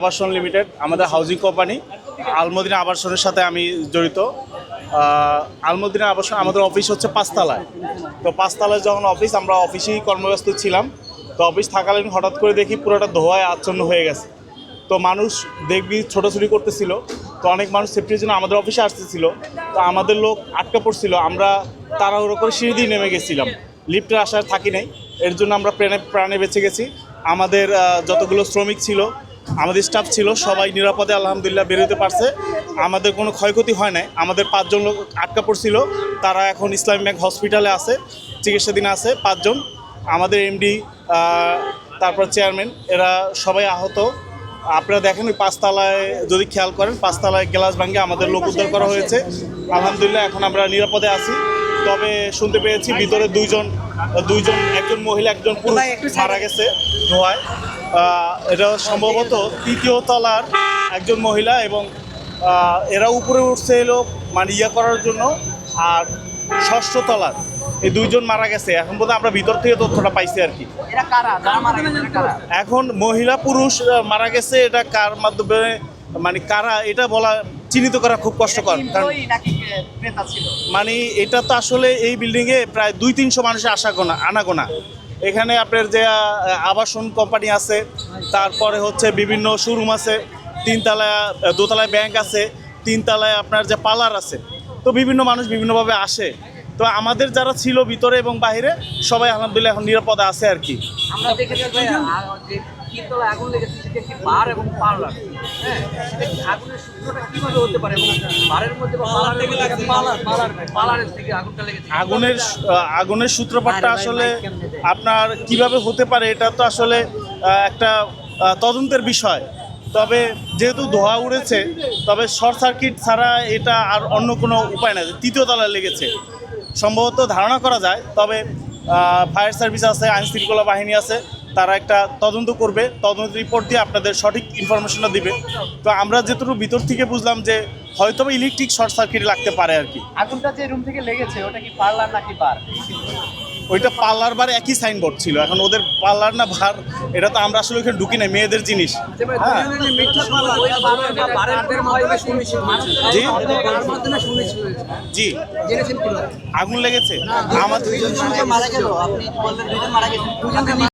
আবাসন লিমিটেড আমাদের housing company. Al Madina আবাসনের সাথে আমি জড়িত। আলমদিনা আবাসন আমাদের অফিস হচ্ছে পাঁচতলায়। তো পাঁচতলায় যখন অফিস, আমরা অফিসেই কর্মব্যস্ত ছিলাম। তো অফিস থাকালীন হঠাৎ করে দেখি পুরোটা ধোঁয়ায় আচ্ছন্ন হয়ে গেছে। তো মানুষ দেখবি ছোটাছুটি করতেছিল। তো অনেক মানুষ সেফটির জন্য আমাদের অফিসে আসতেছিল। তো আমাদের লোক আটকা পড়ছিল, আমরা তাড়াহুড়ো করে সিঁড়ি দিয়ে নেমে গেছিলাম, লিফটের আশায় থাকি নাই। এর জন্য আমরা প্রাণে বেঁচে গেছি। আমাদের যতগুলো শ্রমিক ছিল, আমাদের স্টাফ ছিল, সবাই নিরাপদে আলহামদুলিল্লাহ বেরোতে পারছে। আমাদের কোনো ক্ষয়ক্ষতি হয় নাই। আমাদের 5 জন লোক আটকা পড়ছিল, তারা এখন ইসলামী ব্যাংক হসপিটালে আছে, চিকিৎসাধীন আছে 5 জন। আমাদের এমডি, তারপর চেয়ারম্যান, এরা সবাই আহত। আপনারা দেখেন ওই পাঁচতলায় যদি খেয়াল করেন, পাঁচতলায় গ্লাস ভাঙে আমাদের লোক উদ্ধার করা হয়েছে। আলহামদুলিল্লাহ এখন আমরা নিরাপদে আছি। তবে শুনতে পেয়েছি ভিতরে দুইজন, একজন মহিলা একজন পুরুষ মারা গেছে ধোঁয়ায়। এটা সম্ভবত 3য় তলার একজন মহিলা, এবং এরা উপরে উঠছে এলো মানে করার জন্য। আর 6ষ্ঠ তলার এই 2 জন মারা গেছে। এখন বোধহয় আমরা ভিতর থেকে তথ্যটা পাইছি আর কি। এখন মহিলা পুরুষ মারা গেছে, এটা কার মাধ্যমে মানে কারা এটা বলা, চিহ্নিত করা খুব কষ্টকর। কারণ মানে এটা তো আসলে এই বিল্ডিংয়ে প্রায় 200-300 মানুষের আনাগোনা। এখানে আপনার যে আবাসন কোম্পানি আছে, তারপরে হচ্ছে বিভিন্ন শোরুম আছে, 2তলায় ব্যাংক আছে, 3তলায় আপনার যে পার্লার আছে। তো বিভিন্ন মানুষ বিভিন্নভাবে আসে। তো আমাদের যারা ছিল ভিতরে এবং বাইরে সবাই আলহামদুলিল্লাহ এখন নিরাপদে আছে আর কি। আমরা দেখেছি যে তিনতলায় আগুন লেগেছে, সেটা একটি বার এবং পার্লার। হ্যাঁ, আগুনের সূত্রটা কিভাবে হতে পারে? বারের মধ্যে পার্লারের থেকে আগুনটা লেগেছে। আগুনের সূত্রপাতটা আসলে আপনার কিভাবে হতে পারে, এটা তো আসলে একটা তদন্তের বিষয়। তবে যেহেতু ধোঁয়া উড়েছে, তবে শর্ট সার্কিট ছাড়া এটা আর অন্য কোনো উপায় নাই। 3য় তলায় লেগেছে সম্ভবত ধারণা করা যায়। তবে ফায়ার সার্ভিস আছে, আইনশৃঙ্খলা বাহিনী আছে, তারা একটা তদন্ত করবে। তদন্ত রিপোর্ট দিয়ে আপনাদের সঠিক ইনফরমেশনটা দিবে। তো আমরা যেটুকু ভিতর থেকে বুঝলাম যে হয়তো ইলেকট্রিক শর্ট সার্কিট লাগতে পারে আর কি। আগুনটা যে রুম থেকে লেগেছে ওটা কি পার্লার নাকি বার? ওইটা পার্লার বার একই সাইনবোর্ড ছিল। এখন ওদের পার্লার না বার, এটা তো আমরা আসলে ওইখানে ঢুকি না, মেয়েদের জিনিস। হ্যাঁ জি, আগুন লেগেছে আমাদের।